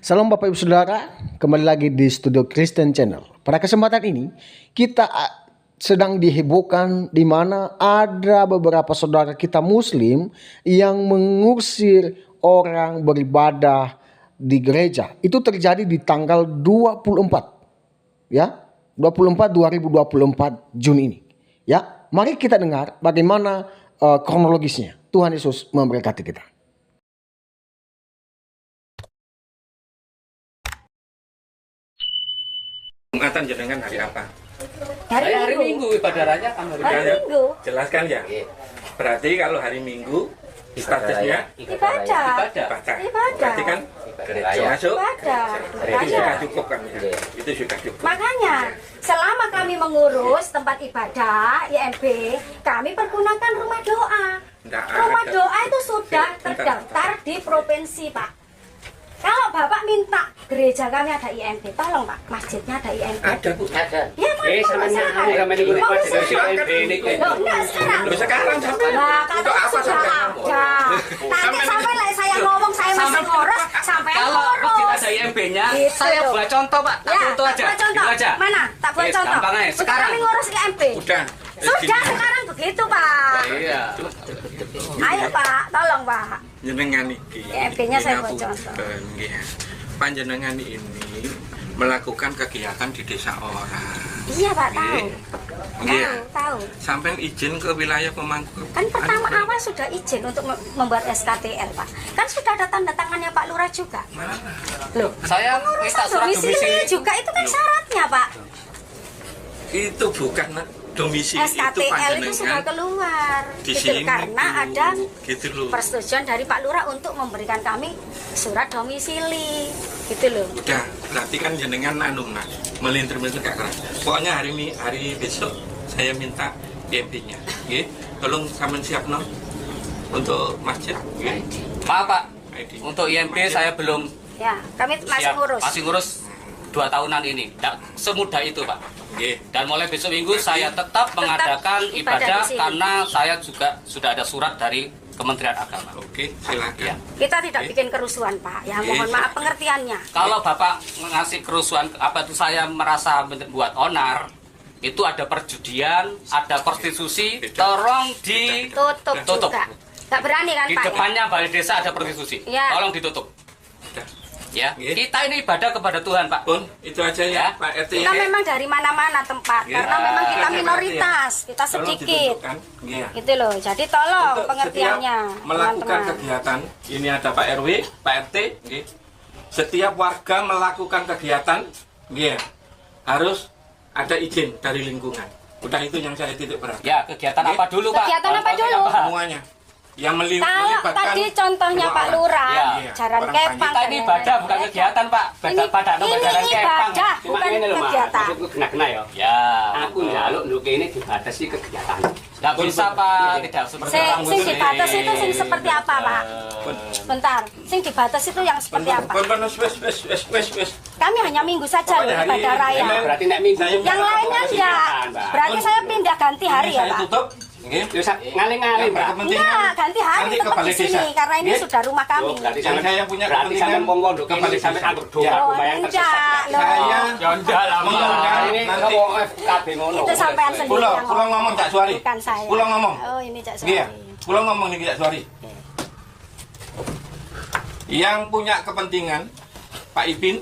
Salam Bapak Ibu Saudara, kembali lagi di Studio Kristen Channel. Pada kesempatan ini kita sedang dihebohkan di mana ada beberapa saudara kita muslim yang mengusir orang beribadah di gereja. Itu terjadi di tanggal 24 ya, 2024 Juni ini. Ya, mari kita dengar bagaimana kronologisnya. Tuhan Yesus memberkati kita. Jumatan jenengan hari apa? Hari Minggu ibadah raja kan Hari Minggu. Jelaskan ya. Berarti kalau hari Minggu statusnya ibadah. Berarti kan masuk. Itu sudah cukup kan ya. Itu sudah cukup. Makanya selama kami mengurus tempat ibadah IMB, kami pergunakan rumah doa. Rumah doa itu sudah terdaftar di provinsi, Pak. Kalau Bapak minta gereja kami ada IMB, tolong Pak, masjidnya ada IMB. Ada Bu. Ada. Ya, sama ini enggak sekarang. Sekarang sampai. Nah, katanya sudah ada. Nanti sampai lah saya ngomong saya masih ngurus sampai kalau ngurus. kita ada IMB-nya, Gitu. saya buat contoh Pak. Ya, Contoh aja. buat contoh. Gitu aja. Mana? Tak buat Yes, contoh. gampang aja. Untuk Sekarang. kami ngurus IMB. Udah. Sudah sekarang begitu Pak. Iya. Ayo Pak, tolong Pak. Jenengan iki. IMB-nya saya buat contoh. Panjenengan ini melakukan kegiatan di desa orang. Iya Pak, tahu. Iya. Tahu. Sampai izin ke wilayah pemangku. Kan pertama awal sudah izin untuk membuat SKTL Pak. Kan sudah ada tanda tangannya Pak Lurah juga. Mana? Loh, Saya minta pengurusan surat domisili domisili. juga itu kan syaratnya Pak. Itu bukan domisili itu SKTL itu sudah panjenengan keluar. di Gitu, sini karena Bu. ada gitu loh. persetujuan dari Pak Lurah untuk memberikan kami surat domisili. Gitu loh. Udah, berarti kan jenengan Mas, melintir-melintir gak keras. Pokoknya hari besok saya minta IMB-nya. Nggih. Tolong sampean siapno untuk masjid, nggih. Maaf Pak, ID. untuk IMB saya belum Ya, kami masih siap. ngurus. Masih ngurus 2 tahunan ini. Tidak semudah itu Pak. Nggih. Dan mulai besok minggu saya tetap mengadakan ibadah ibadah di sini. karena saya juga sudah ada surat dari Kementerian Agama. Oke, silakan. Ya. Kita tidak Oke. bikin kerusuhan Pak. Ya, mohon Oke. maaf pengertiannya. Kalau Bapak ngasih kerusuhan apa itu saya merasa membuat onar, itu ada perjudian, ada prostitusi, tolong Tutup Tutup. juga. Gak berani kan di Pak? depannya balai desa ada prostitusi. Ya. Tolong ditutup. Udah. Ya. Oke. Kita ini ibadah kepada Tuhan, Pak. Pun, itu aja ya, Ya. Pak RT. Kita memang dari mana-mana tempat Ya. karena memang kita Ya. minoritas, kita Tolong sedikit. ditutupkan. Iya. Gitu loh. Jadi tolong Untuk pengertiannya, setiap melakukan teman-teman. kegiatan, ini ada Pak RW, Pak RT, nggih. Setiap warga melakukan kegiatan, nggih, harus ada izin dari lingkungan. Udah itu yang saya titik berat. Ya, kegiatan Oke. apa dulu, Pak? Kegiatan apa Contohnya dulu? Semuanya yang Kalau melibatkan tadi contohnya dua Pak orang. Lurah, Ya. jaran Orang kepang. Kita ini ibadah bukan kegiatan, Pak. Ini Pada ibadah, bukan kegiatan. Kena-kena ya. Ya. Aku njaluk nduk kene dibatasi kegiatan. Nggak bisa, Pak. Tidak seperti orang Sing muslim. dibatas itu sing seperti apa, Pak? Bentar, sing dibatas itu yang seperti apa? Wes. Kami hanya minggu saja loh Pokoknya hari ibadah raya. ini- Berarti nek minggu Yang lainnya enggak. Berarti saya pindah ganti hari ya, Saya Pak? tutup, nggih. Terus ngalih-ngalih, Mbak. Enggak, ganti hari Nanti tetap ke di balai sini desa. karena ini Nggih. sudah rumah kami. Oh, berarti Yang sampean saya punya berarti kepentingan sampean wong nduk kembali kene sampean desa. anggur doa Ya. lumayan Tidak, tersesat. loh. Saya Ya enggak lah, Pak. mengundang Ini nanti. kalau FKB ngono. Itu sampean sendiri Pulau, yang pulau ngomong Cak Suari. Bukan saya. Pulau ngomong. Oh, ini Cak Suari. Iya, pulau ngomong nih Cak Suari. Yang punya kepentingan Pak Ipin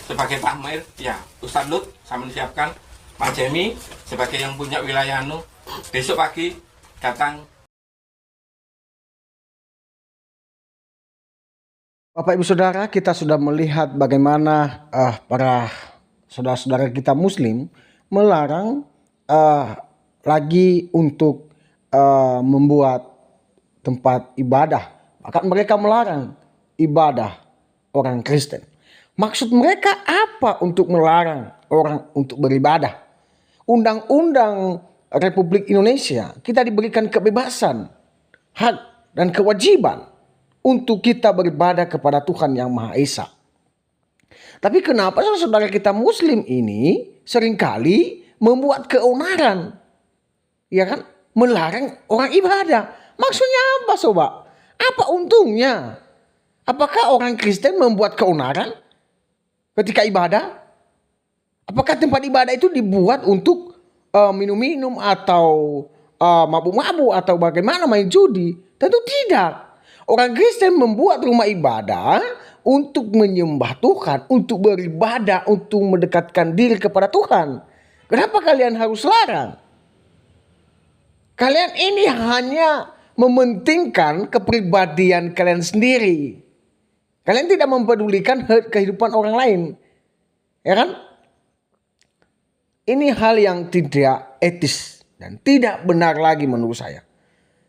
sebagai Pak Mair, ya Ustadz Lut sama siapkan Pak Jemi sebagai yang punya wilayah anu besok pagi datang. Bapak Ibu Saudara, kita sudah melihat bagaimana para saudara-saudara kita muslim melarang lagi untuk membuat tempat ibadah. Bahkan mereka melarang ibadah orang Kristen. Maksud mereka apa untuk melarang orang untuk beribadah? Undang-undang Republik Indonesia kita diberikan kebebasan, hak dan kewajiban untuk kita beribadah kepada Tuhan Yang Maha Esa. Tapi kenapa saudara kita muslim ini seringkali membuat keonaran, ya kan? Melarang orang ibadah. Maksudnya apa, sobat? Apa untungnya? Apakah orang Kristen membuat keonaran ketika ibadah? Apakah tempat ibadah itu dibuat untuk minum-minum atau mabuk-mabuk atau bagaimana main judi? Tentu tidak. Orang Kristen membuat rumah ibadah untuk menyembah Tuhan, untuk beribadah, untuk mendekatkan diri kepada Tuhan. Kenapa kalian harus larang? Kalian ini hanya mementingkan kepribadian kalian sendiri. Kalian tidak mempedulikan kehidupan orang lain. Ya kan? Ini hal yang tidak etis dan tidak benar lagi menurut saya.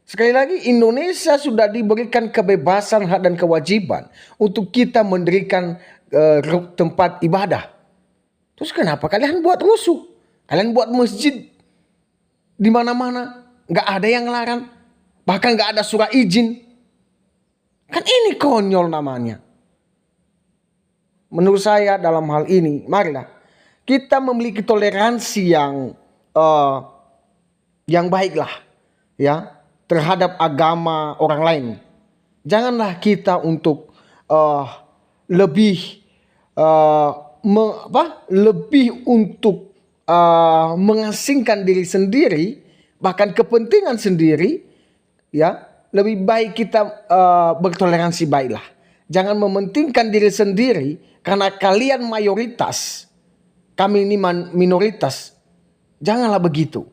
Sekali lagi, Indonesia sudah diberikan kebebasan, hak dan kewajiban untuk kita mendirikan tempat ibadah. Terus kenapa kalian buat rusuh? Kalian buat masjid di mana-mana, nggak ada yang larang, bahkan nggak ada surat izin. Kan ini konyol namanya. Menurut saya dalam hal ini, marilah kita memiliki toleransi yang baiklah, ya, terhadap agama orang lain. Janganlah kita untuk lebih untuk mengasingkan diri sendiri, bahkan kepentingan sendiri, ya. Lebih baik kita bertoleransi baiklah. Jangan mementingkan diri sendiri karena kalian mayoritas, kami ini minoritas. Janganlah begitu.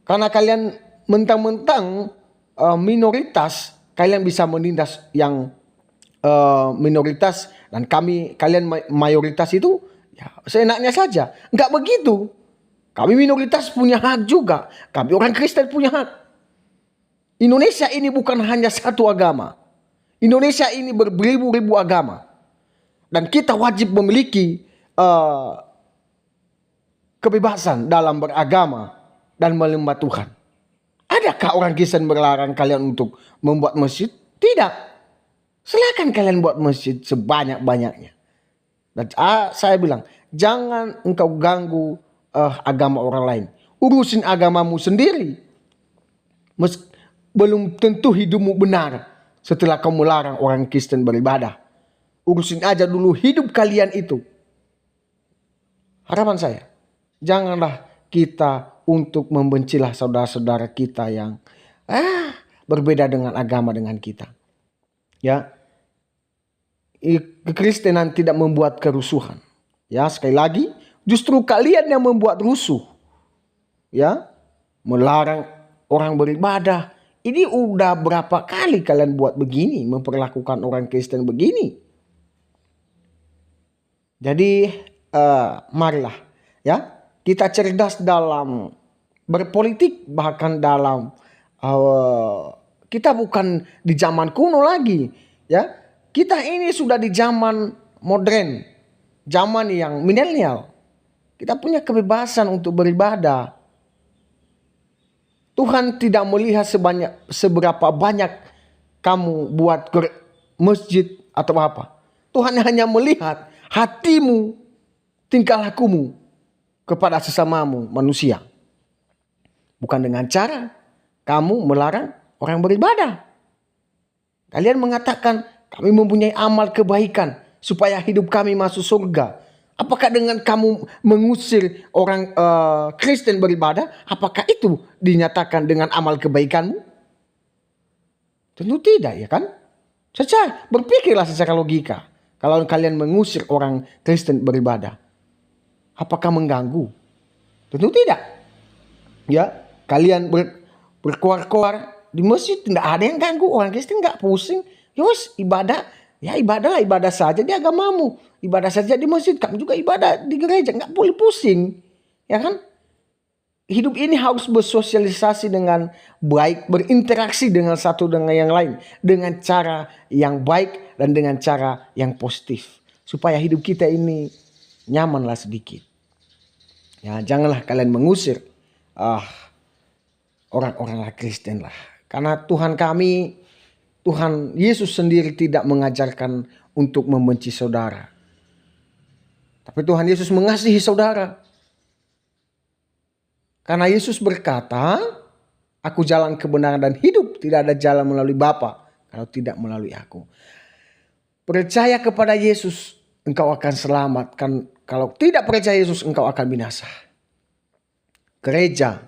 Karena kalian mentang-mentang minoritas, kalian bisa menindas yang minoritas, dan kalian mayoritas itu ya seenaknya saja. Enggak begitu. Kami minoritas punya hak juga. Kami orang Kristen punya hak. Indonesia ini bukan hanya satu agama. Indonesia ini beribu-ribu agama. Dan kita wajib memiliki kebebasan dalam beragama dan menyembah Tuhan. Adakah orang Kristen melarang kalian untuk membuat masjid? Tidak. Silakan kalian buat masjid sebanyak-banyaknya. Dan saya bilang, jangan engkau ganggu agama orang lain. Urusin agamamu sendiri. Belum tentu hidupmu benar setelah kau melarang orang Kristen beribadah. Urusin aja dulu hidup kalian itu. Harapan saya, janganlah kita untuk membencilah saudara-saudara kita yang berbeda dengan agama dengan kita. Ya, kekristenan tidak membuat kerusuhan. Ya, sekali lagi, justru kalian yang membuat rusuh. Ya, melarang orang beribadah. Ini udah berapa kali kalian buat begini, memperlakukan orang Kristen begini. Jadi marilah ya kita cerdas dalam berpolitik, bahkan dalam kita bukan di zaman kuno lagi, ya. Kita ini sudah di zaman modern, zaman yang milenial. Kita punya kebebasan untuk beribadah. Tuhan tidak melihat seberapa banyak kamu buat masjid atau apa. Tuhan hanya melihat hatimu, tingkah lakumu kepada sesamamu manusia. Bukan dengan cara kamu melarang orang beribadah. Kalian mengatakan kami mempunyai amal kebaikan supaya hidup kami masuk surga. Apakah dengan kamu mengusir orang Kristen beribadah, apakah itu dinyatakan dengan amal kebaikanmu? Tentu tidak, ya kan? Berpikirlah secara logika. Kalau kalian mengusir orang Kristen beribadah, apakah mengganggu? Tentu tidak. Ya, kalian berkoar-koar di masjid, tidak ada yang ganggu. Orang Kristen nggak pusing. Yos, ibadah. Ya ibadahlah, ibadah saja di agamamu. Ibadah saja di masjid. Kamu juga ibadah di gereja. Nggak boleh pusing. Ya kan? Hidup ini harus bersosialisasi dengan baik. Berinteraksi dengan satu dengan yang lain. Dengan cara yang baik dan dengan cara yang positif. Supaya hidup kita ini nyamanlah sedikit. Ya, janganlah kalian mengusir orang-orang Kristen lah. Karena Tuhan kami, Tuhan Yesus sendiri tidak mengajarkan untuk membenci saudara. Tapi Tuhan Yesus mengasihi saudara. Karena Yesus berkata, aku jalan kebenaran dan hidup. Tidak ada jalan melalui Bapa kalau tidak melalui aku. percaya kepada Yesus, engkau akan selamat. Kalau tidak percaya Yesus, engkau akan binasa. Gereja,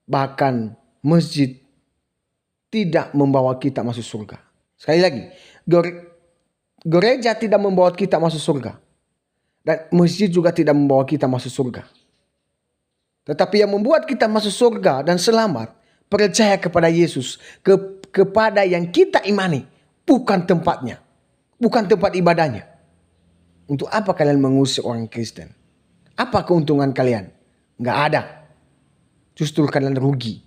bahkan masjid, tidak membawa kita masuk surga. Sekali lagi, gereja tidak membawa kita masuk surga. Dan masjid juga tidak membawa kita masuk surga. Tetapi yang membuat kita masuk surga dan selamat, percaya kepada Yesus, kepada yang kita imani, bukan tempatnya, bukan tempat ibadahnya. Untuk apa kalian mengusir orang Kristen? Apa keuntungan kalian? Nggak ada. Justru kalian rugi.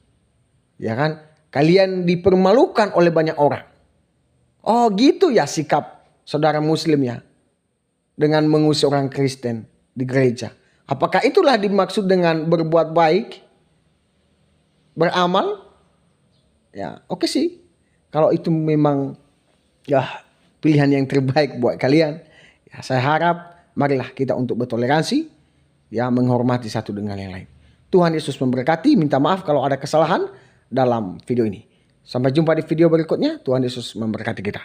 Ya kan? Kalian dipermalukan oleh banyak orang. Oh gitu ya sikap saudara muslim ya. Dengan mengusir orang Kristen di gereja. Apakah itulah dimaksud dengan berbuat baik? Beramal? Ya oke sih. Kalau itu memang ya pilihan yang terbaik buat kalian. Ya, saya harap marilah kita untuk bertoleransi. Ya menghormati satu dengan yang lain. Tuhan Yesus memberkati. Minta maaf kalau ada kesalahan dalam video ini. Sampai jumpa di video berikutnya. Tuhan Yesus memberkati kita.